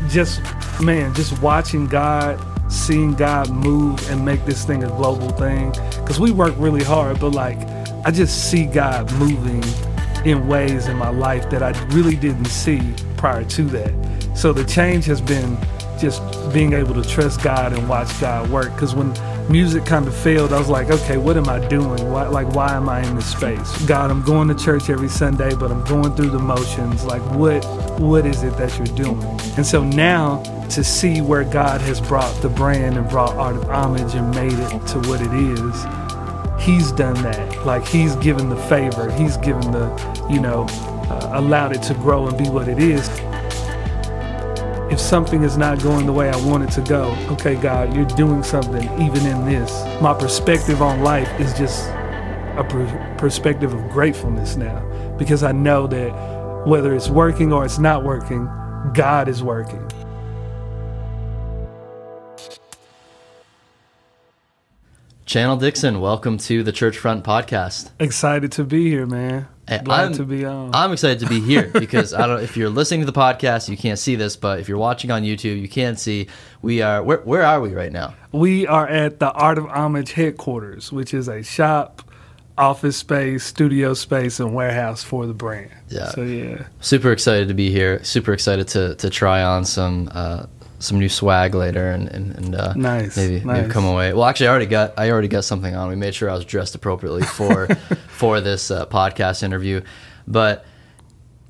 just, man, just watching God, seeing God move and make this thing a global thing. Because we work really hard, but like, I just see God moving in ways in my life that I really didn't see prior to that. So the change has been just being able to trust God and watch God work. Because when music kind of failed, I was like, okay, what am I doing? Why am I in this space? God, I'm going to church every Sunday, but I'm going through the motions. Like, what is it that you're doing? And so now to see where God has brought the brand and brought Art of Homage and made it to what it is, he's done that. Like, he's given the favor. He's given the, allowed it to grow and be what it is. If something is not going the way I want it to go, okay, God, you're doing something even in this. My perspective on life is just a perspective of gratefulness now, because I know that whether it's working or it's not working, God is working. Channel Dixon, welcome to the Churchfront podcast. Excited to be here, man. Glad to be on. I'm excited to be here because I don't. If you're listening to the podcast, you can't see this, but if you're watching on YouTube, you can see we are. Where are we right now? We are at the Art of Homage headquarters, which is a shop, office space, studio space, and warehouse for the brand. Yeah. So yeah. Super excited to be here. Super excited to try on some new swag later and maybe come away. Well, actually, I already got something on. We made sure I was dressed appropriately for this podcast interview. But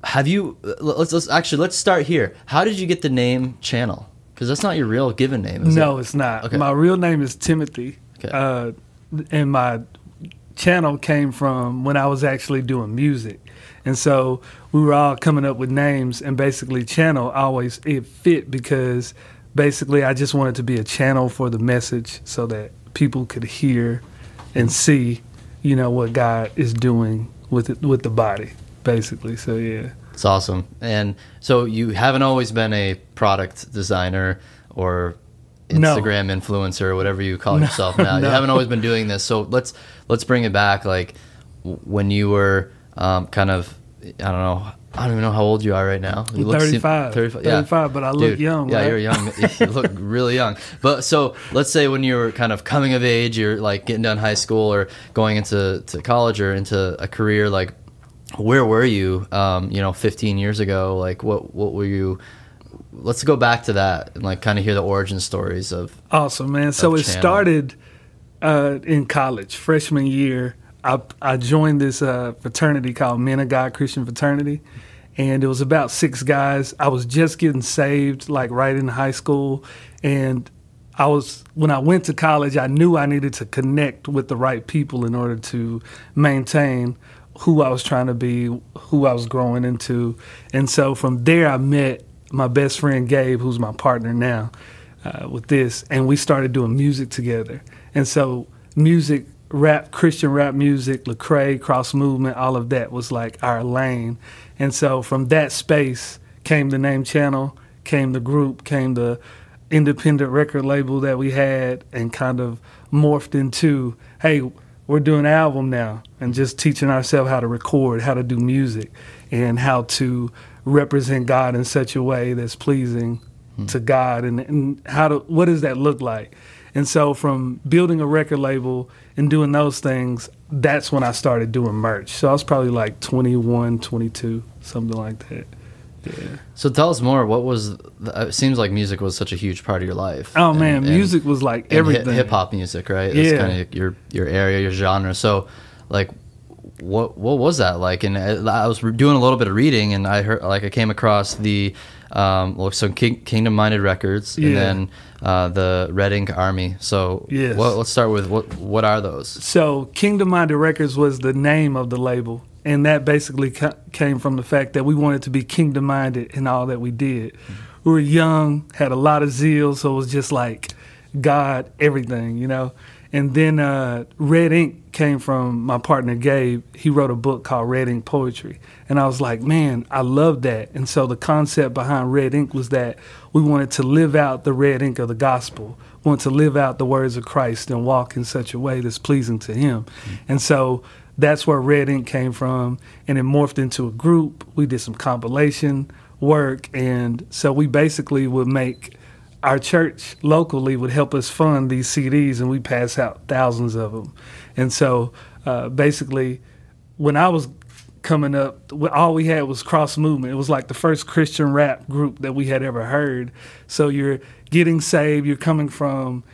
have you? Let's start here. How did you get the name Channel? Because that's not your real given name, is it? No, it's not. Okay. My real name is Timothy. Okay. And my channel came from when I was actually doing music. And so we were all coming up with names, and basically Channel it fit because basically I just wanted to be a channel for the message so that people could hear and see, what God is doing with the body, basically. So yeah. It's awesome. And so you haven't always been a product designer or Instagram influencer or whatever you call yourself now. You haven't always been doing this. So let's bring it back. Like when you were kind of, I don't even know how old you are right now. You look 35. 35, but I look young. Yeah, right? You're young. You look really young. But so let's say when you were kind of coming of age, you're like getting done high school or going into college or into a career, like where were you, 15 years ago? Like what were you? Let's go back to that and like kind of hear the origin stories of. Awesome, man. So it started in college, freshman year. I joined this fraternity called Men of God Christian Fraternity, and it was about 6 guys. I was just getting saved, like right in high school, and when I went to college, I knew I needed to connect with the right people in order to maintain who I was trying to be, who I was growing into. And so from there, I met my best friend Gabe, who's my partner now with this, and we started doing music together. And so music, rap, Christian rap music, Lecrae, cross movement, all of that was like our lane. And so from that space came the name Channel, came the group, came the independent record label that we had, and kind of morphed into, hey, we're doing an album now, and just teaching ourselves how to record, how to do music, and how to represent God in such a way that's pleasing to God, and what does that look like? And so from building a record label and doing those things, that's when I started doing merch. So I was probably like 21, 22, something like that. Yeah. So tell us more. It seems like music was such a huge part of your life. Oh, man, music was like everything. Hip-hop music, right? That's kind of your area, your genre. So like what was that like? And I was doing a little bit of reading, and I heard, like, I came across the Kingdom Minded Records, and then the Red Ink Army. So let's start with what are those? So Kingdom Minded Records was the name of the label, and that basically came from the fact that we wanted to be kingdom minded in all that we did. We were young, had a lot of zeal, so it was just like God, everything, And then Red Ink came from my partner Gabe. He wrote a book called Red Ink Poetry. And I was like, man, I love that. And so the concept behind Red Ink was that we wanted to live out the red ink of the gospel, want to live out the words of Christ and walk in such a way that's pleasing to him. And so that's where Red Ink came from, and it morphed into a group. We did some compilation work. And so we basically would make, our church locally would help us fund these CDs, and we pass out thousands of them. And so basically, when I was coming up, all we had was Cross Movement. It was like the first Christian rap group that we had ever heard. So you're getting saved, you're coming from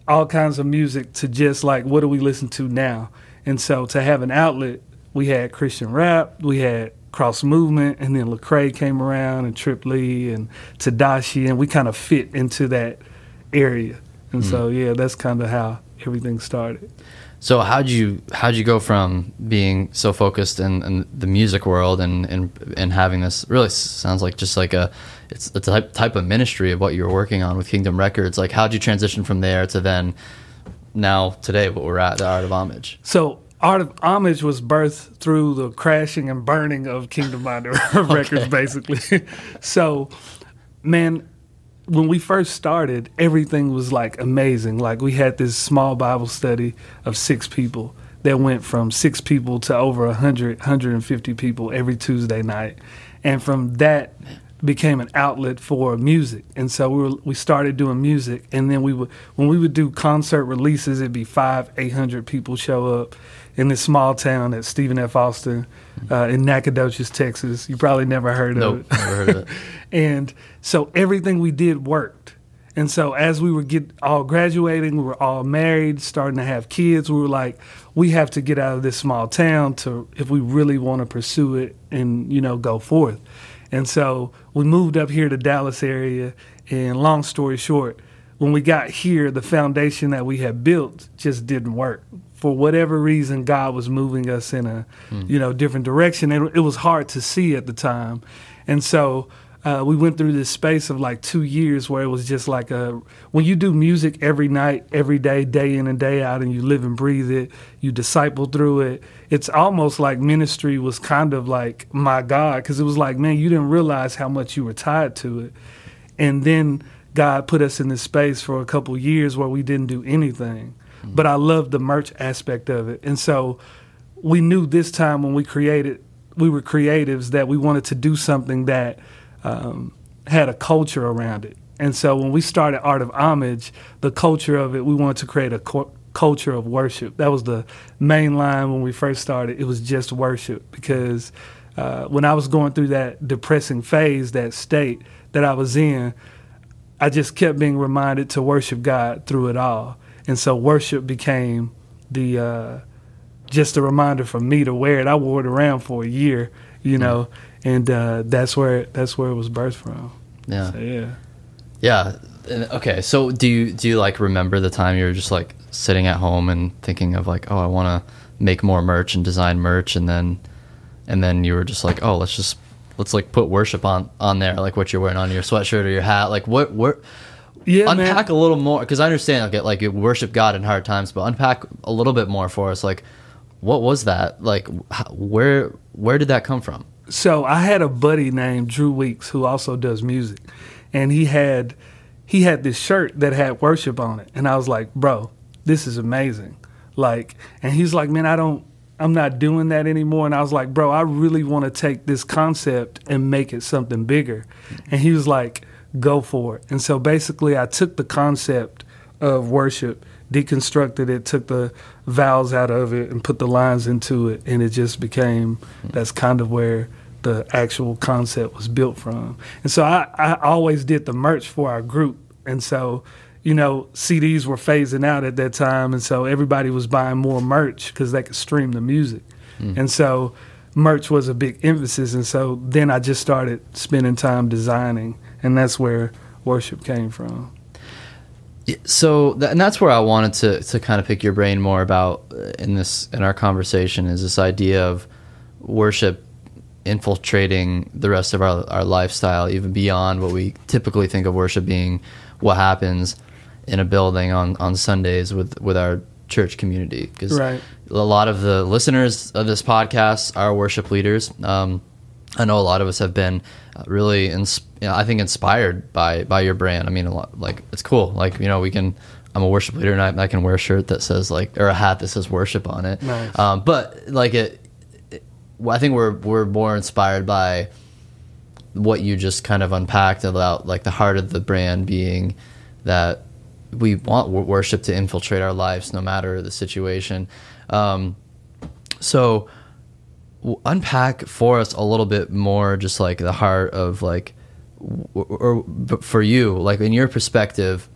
all kinds of music to just like, what do we listen to now? And so to have an outlet, we had Christian rap, we had Cross Movement, and then Lecrae came around, and Trip Lee and Tadashi, and we kind of fit into that area. And so, yeah, that's kind of how everything started. So how'd you go from being so focused in the music world and having this, really sounds like just like it's a type of ministry of what you were working on with Kingdom Records. Like, how'd you transition from there to then now today what we're at, the Art of Homage? So Art of Homage was birthed through the crashing and burning of Kingdom Records, basically. So, man, when we first started, everything was like amazing. Like, we had this small Bible study of 6 people that went from 6 people to over 100, 150 people every Tuesday night. And from that became an outlet for music. And so we started doing music. And then when we would do concert releases, it'd be 500, 800 people show up in this small town at Stephen F. Austin in Nacogdoches, Texas. You probably never heard of it. Never heard of it. And so everything we did worked. And so as we were all graduating, we were all married, starting to have kids, we were like, we have to get out of this small town if we really want to pursue it and, go forth. And so we moved up here to Dallas area, and long story short, when we got here, the foundation that we had built just didn't work. For whatever reason, God was moving us in a, different direction. It was hard to see at the time. And so we went through this space of like 2 years where it was just like when you do music every night, every day, day in and day out, and you live and breathe it, you disciple through it, it's almost like ministry was kind of like my God, because it was like, man, you didn't realize how much you were tied to it. And then God put us in this space for a couple years where we didn't do anything. But I loved the merch aspect of it. And so we knew this time when we were creatives, that we wanted to do something that had a culture around it. And so when we started Art of Homage, the culture of it, we wanted to create a culture of worship. That was the main line when we first started. It was just worship, because when I was going through that depressing phase, that state that I was in, I just kept being reminded to worship God through it all. And so worship became just a reminder for me to wear it. I wore it around for a year, and that's where it was birthed from. Yeah. So, yeah. Okay. So do you like remember the time you were just like sitting at home and thinking of like, oh, I want to make more merch and design merch, and then you were just like, oh, let's like put worship on there, like what you're wearing on your sweatshirt or your hat, like what. Yeah, unpack a little more, because I understand like you worship God in hard times, but unpack a little bit more for us. Like, what was that? Like, where did that come from? So I had a buddy named Drew Weeks who also does music, and he had this shirt that had worship on it, and I was like, bro, this is amazing. Like, and he's like, man, I'm not doing that anymore. And I was like, bro, I really want to take this concept and make it something bigger. And he was like, go for it. And so basically I took the concept of worship, deconstructed it, took the vowels out of it, and put the lines into it, and it just became, that's kind of where the actual concept was built from. And so I always did the merch for our group. And so, CDs were phasing out at that time, and so everybody was buying more merch because they could stream the music. And so merch was a big emphasis, and so then I just started spending time designing, and that's where worship came from. So, and that's where I wanted to kind of pick your brain more about in our conversation, is this idea of worship infiltrating the rest of our lifestyle, even beyond what we typically think of worship being what happens in a building on Sundays with our church community. Because a lot of the listeners of this podcast are worship leaders. I know a lot of us have been really, I think, inspired by your brand. I mean, a lot, like, it's cool. Like, I'm a worship leader, and I can wear a shirt that says or a hat that says worship on it. Nice. But like I think we're more inspired by what you just kind of unpacked about like the heart of the brand being that we want worship to infiltrate our lives no matter the situation. So unpack for us a little bit more just like the heart of like, or for you, like in your perspective,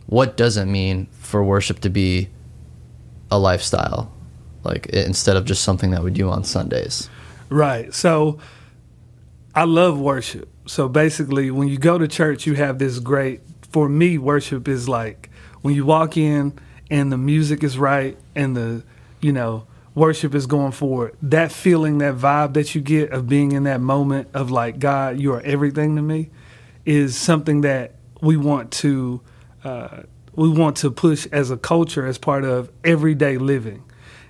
what does it mean for worship to be a lifestyle, like instead of just something that we do on Sundays? Right. So I love worship. So basically when you go to church, you have this great, for me, worship is like when you walk in and the music is right and the, you know, worship is going forward, that feeling, that vibe that you get of being in that moment of like, God, you are everything to me, is something that we want to push as a culture, as part of everyday living.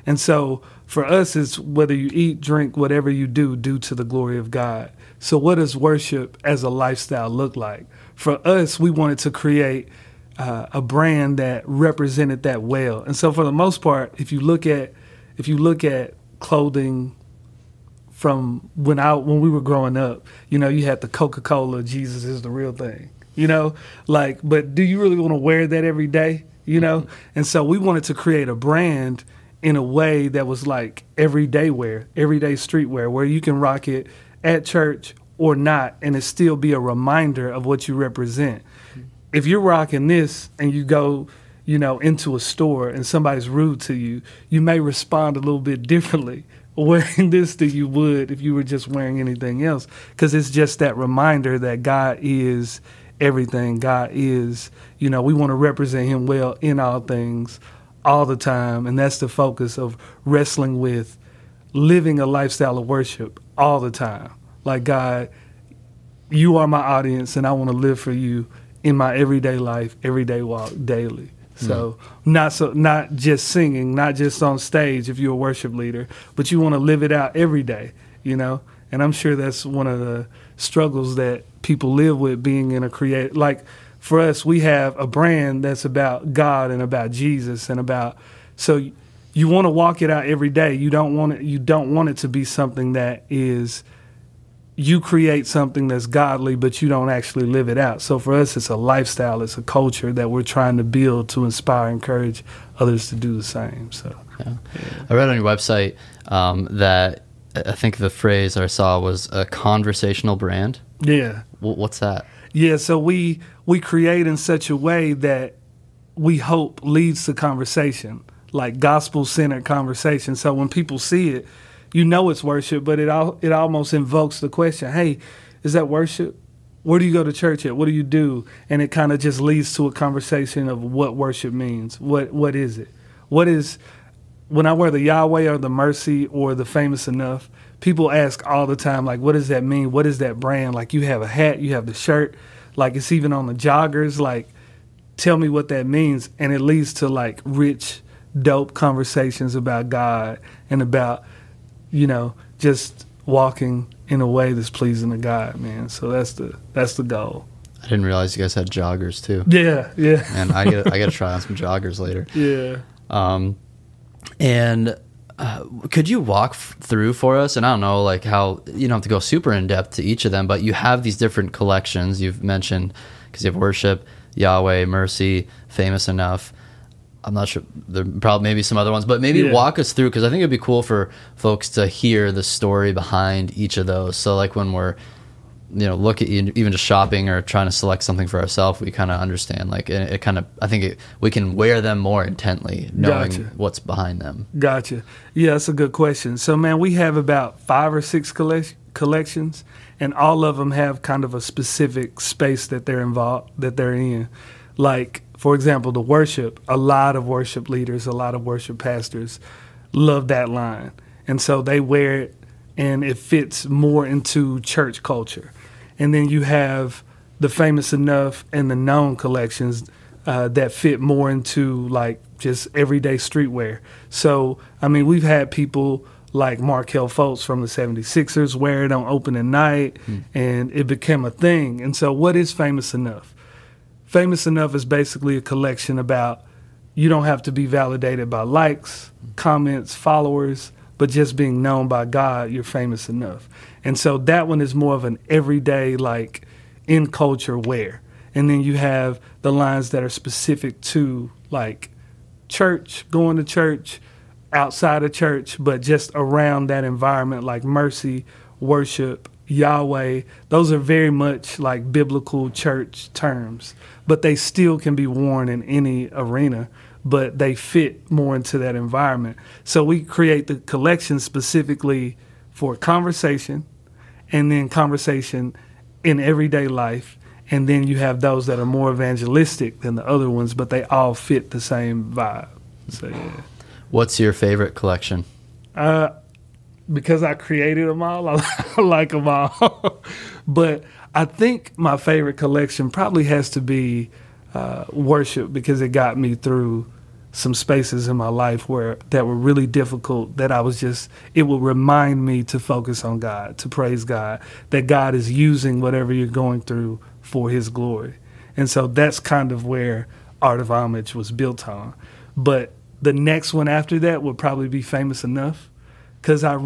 And so for us, it's whether you eat, drink, whatever you do to the glory of God. So what does worship as a lifestyle look like? For us, we wanted to create a brand that represented that well. And so for the most part, if you look at clothing from when we were growing up, you know, you had the Coca-Cola, Jesus is the real thing, you know, like, but do you really want to wear that every day, you know? And so we wanted to create a brand in a way that was like everyday wear, everyday streetwear, where you can rock it at church or not, and it still be a reminder of what you represent. If you're rocking this and you go, you know, into a store and somebody's rude to you, you may respond a little bit differently wearing this than you would if you were just wearing anything else, because it's just that reminder that God is everything. God is, you know, we want to represent him well in all things all the time, and that's the focus of wrestling with living a lifestyle of worship all the time. Like, God, you are my audience, and I want to live for you in my everyday life, everyday walk, daily. So not just singing, not just on stage if you're a worship leader, but you want to live it out every day, you know? And I'm sure that's one of the struggles that people live with being in a creative, like for us, we have a brand that's about God and about Jesus and about, so you want to walk it out every day. You don't want it to be something that is, you create something that's godly, but you don't actually live it out. So for us, it's a lifestyle, it's a culture that we're trying to build to inspire, encourage others to do the same. So, yeah. I read on your website that I think the phrase I saw was a conversational brand. Yeah. What's that? Yeah, so we create in such a way that we hope leads to conversation, like gospel-centered conversation. So when people see it, you know it's worship, but it almost invokes the question, hey, is that worship? Where do you go to church at? What do you do? And it kind of just leads to a conversation of what worship means. What is it? What is, when I wear the Yahweh or the Mercy or the Famous Enough, people ask all the time, like, what does that mean? What is that brand? Like, you have a hat, you have the shirt, like it's even on the joggers. Like, tell me what that means. And it leads to like rich, dope conversations about God and about, you know, just walking in a way that's pleasing to God, man. So that's the goal. I didn't realize you guys had joggers too. Yeah. And I got to try on some joggers later. Yeah. And could you walk through for us? And I don't know, like how, you don't have to go super in depth to each of them, but you have these different collections you've mentioned, because you have worship, Yahweh, Mercy, Famous Enough. I'm not sure, there probably maybe some other ones, but maybe walk us through, because I think it'd be cool for folks to hear the story behind each of those. So like when we're, you know, look at even just shopping or trying to select something for ourselves, we kind of understand, like it kind of, I think we can wear them more intently, knowing what's behind them. Gotcha. Yeah, that's a good question. So man, we have about 5 or 6 collections, and all of them have kind of a specific space that they're in. Like, for example, the worship, a lot of worship leaders, a lot of worship pastors love that line. And so they wear it, and it fits more into church culture. And then you have the Famous Enough and the Known collections that fit more into like just everyday streetwear. So, I mean, we've had people like Markelle Fultz from the 76ers wear it on opening night, and it became a thing. And so what is Famous Enough? Famous Enough is basically a collection about, you don't have to be validated by likes, comments, followers, but just being known by God, you're famous enough. And so that one is more of an everyday, like, in culture wear. And then you have the lines that are specific to, like, church, going to church, outside of church, but just around that environment, like mercy, worship, Yahweh. Those are very much like biblical church terms, but they still can be worn in any arena, but they fit more into that environment. So we create the collection specifically for conversation, and then conversation in everyday life. And then you have those that are more evangelistic than the other ones, but they all fit the same vibe. So, yeah. What's your favorite collection? Because I created them all, I like them all. But I think my favorite collection probably has to be worship, because it got me through some spaces in my life that were really difficult, that it would remind me to focus on God, to praise God, that God is using whatever you're going through for his glory. And so that's kind of where Art of Homage was built on. But the next one after that would probably be Famous Enough, because I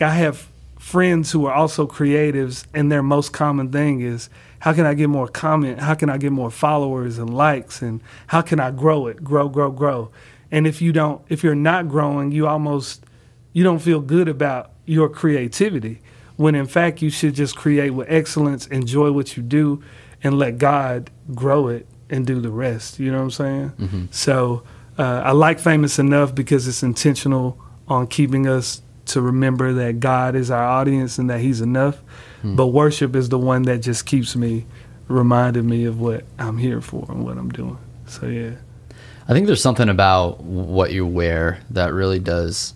have friends who are also creatives, and their most common thing is, how can I get more comment? How can I get more followers and likes? And how can I grow it? Grow. And if you're not growing, you don't feel good about your creativity, when in fact you should just create with excellence, enjoy what you do, and let God grow it and do the rest. You know what I'm saying? Mm-hmm. So I like Famous Enough because it's intentional on keeping us to remember that God is our audience and that he's enough. But worship is the one that just keeps me, reminding me of what I'm here for and what I'm doing. So, yeah. I think there's something about what you wear that really does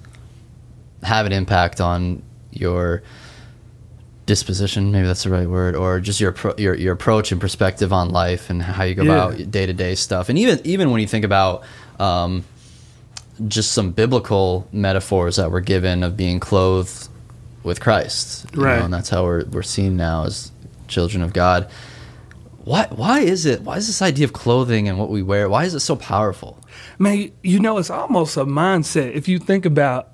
have an impact on your disposition, maybe that's the right word, or just your approach and perspective on life and how you go about day-to-day stuff. And even when you think about just some biblical metaphors that were given of being clothed with Christ, right? And that's how we're seen now as children of God. Why is this idea of clothing and what we wear, why is it so powerful? Man, it's almost a mindset. If you think about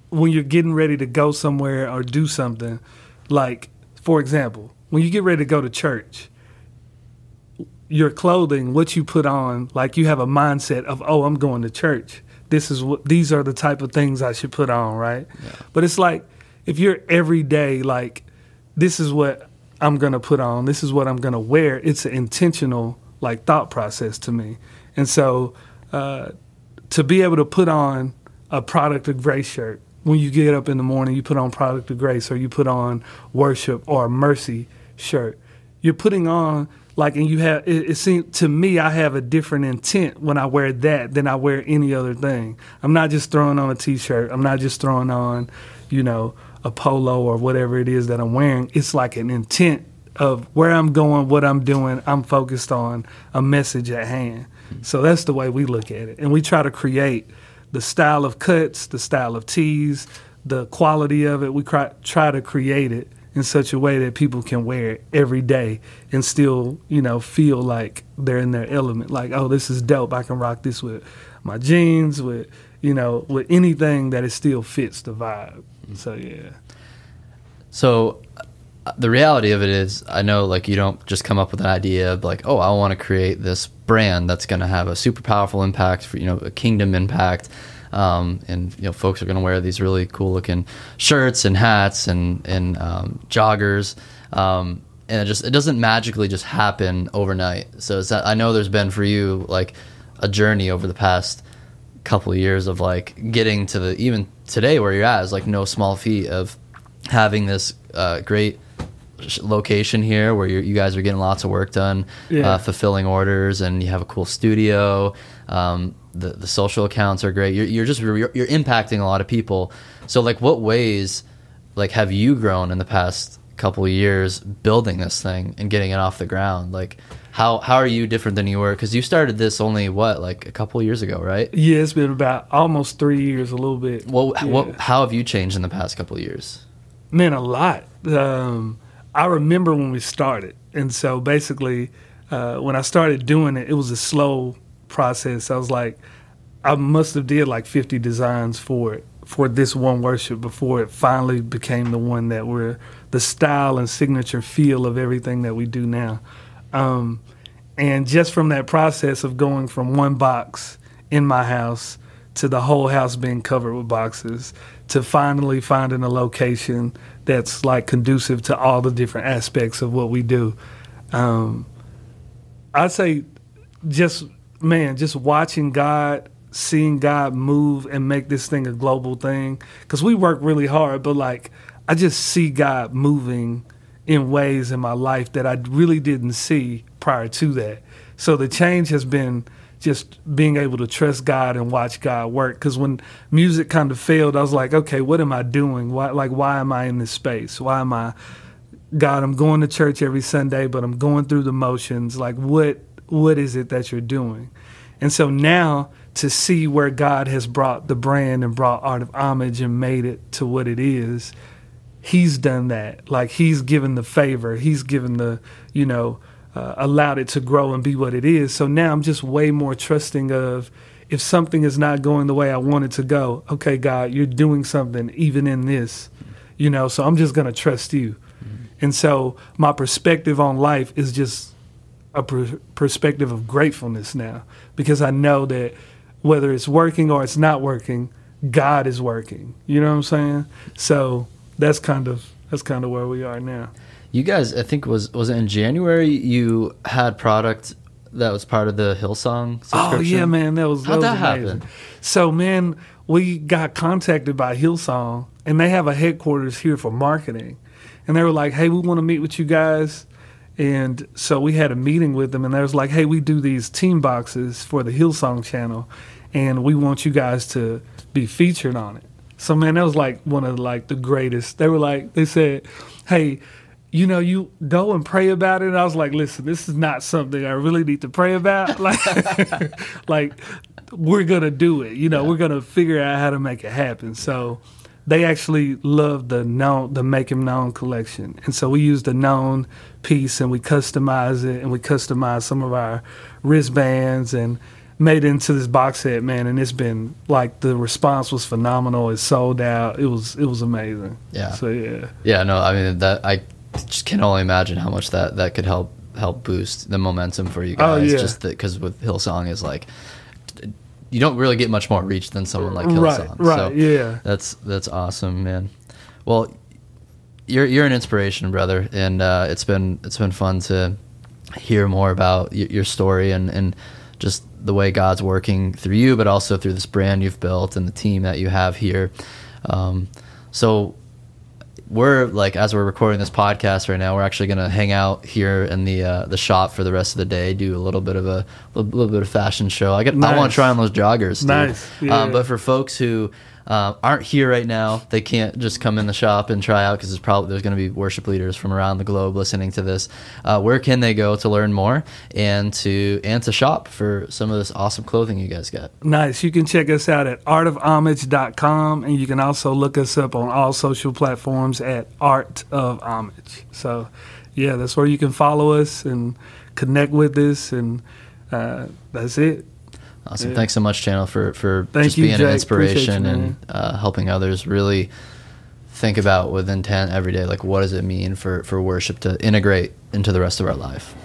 when you're getting ready to go somewhere or do something, like, for example, when you get ready to go to church, your clothing, what you put on, like, you have a mindset of, oh, I'm going to church. These are the type of things I should put on, right? Yeah. But it's like, if you're every day, like, this is what I'm going to put on, this is what I'm going to wear, it's an intentional, like, thought process to me. And so to be able to put on a Product of Grace shirt, when you get up in the morning, you put on Product of Grace, or you put on worship or a mercy shirt, you're putting on, like, and you have, it seems to me, I have a different intent when I wear that than I wear any other thing. I'm not just throwing on a t-shirt. I'm not just throwing on, a polo or whatever it is that I'm wearing. It's like an intent of where I'm going, what I'm doing. I'm focused on a message at hand. So that's the way we look at it. And we try to create the style of cuts, the style of tees, the quality of it. We try to create it in such a way that people can wear it every day and still, feel like they're in their element. Like, oh, this is dope. I can rock this with my jeans, with anything that it still fits the vibe. So, yeah. So the reality of it is, I know, like, you don't just come up with an idea of, like, oh, I want to create this brand that's going to have a super powerful impact for, a kingdom impact. And folks are going to wear these really cool looking shirts and hats and joggers, and it doesn't magically just happen overnight. So I know there's been for you, like, a journey over the past couple of years of, like, getting to even today where you're at is, like, no small feat of having this great location here where you guys are getting lots of work done, fulfilling orders, and you have a cool studio. The social accounts are great. You're impacting a lot of people. So, like, what ways, like, have you grown in the past couple of years building this thing and getting it off the ground? Like, how are you different than you were? Because you started this only like a couple of years ago, right? Yeah, it's been about almost 3 years, a little bit. Well, how have you changed in the past couple of years? Man, a lot. I remember when we started, and so basically, when I started doing it, it was a slow process. I was like, I must have did like 50 designs for it, for this one worship before it finally became the one that we're the style and signature feel of everything that we do now. And just from that process of going from one box in my house to the whole house being covered with boxes, to finally finding a location that's like conducive to all the different aspects of what we do. I'd say just watching God, seeing God move and make this thing a global thing, because we work really hard, but like I just see God moving in ways in my life that I really didn't see prior to that. So the change has been just being able to trust God and watch God work. Because when music kind of failed, I was like, okay, what am I doing? Why am I in this space? God, I'm going to church every Sunday, but I'm going through the motions. Like, what is it that you're doing? And so now to see where God has brought the brand and brought Art of Homage and made it to what it is, he's done that. Like, he's given the favor. He's given the, allowed it to grow and be what it is. So now I'm just way more trusting of, if something is not going the way I want it to go, okay, God, you're doing something even in this, so I'm just going to trust you. Mm-hmm. And so my perspective on life is just a perspective of gratefulness now, because I know that whether it's working or it's not working, God is working. You know what I'm saying? So that's kind of where we are now. You guys, I think was it in January you had product that was part of the Hillsong subscription? Oh yeah, man, that was amazing. Happen? So man, we got contacted by Hillsong, and they have a headquarters here for marketing, and they were like, "Hey, we want to meet with you guys." And so we had a meeting with them, and they was like, "Hey, we do these team boxes for the Hillsong channel, and we want you guys to be featured on it." So man, that was like one of like the greatest. They said, "Hey, you go and pray about it." And I was like, "Listen, this is not something I really need to pray about. Like we're gonna do it. We're gonna figure out how to make it happen." So they actually love the Make Him Known collection, and so we used the Known piece and we customized it, and we customized some of our wristbands and made it into this box set, man. And it's been like, the response was phenomenal. It sold out. It was amazing. Yeah. So yeah. No, I mean, that I just can only imagine how much that could help boost the momentum for you guys. Oh, yeah. Just because with Hillsong is like, you don't really get much more reach than someone like Hillsong. Right. So yeah. That's awesome, man. Well, you're an inspiration, brother, and it's been fun to hear more about your story and just the way God's working through you, but also through this brand you've built and the team that you have here. So we're like, as we're recording this podcast right now, we're actually going to hang out here in the shop for the rest of the day, do a little bit of fashion show. I want to try on those joggers, dude. Nice. Yeah. But for folks who aren't here right now, they can't just come in the shop and try out, because there's going to be worship leaders from around the globe listening to this. Where can they go to learn more and to shop for some of this awesome clothing you guys got? Nice. You can check us out at artofhomage.com, and you can also look us up on all social platforms at Art of Homage. So yeah, that's where you can follow us and connect with us, and that's it. Awesome. Yeah. Thanks so much, Channel, for just being an inspiration and helping others really think about with intent every day, like, what does it mean for worship to integrate into the rest of our life.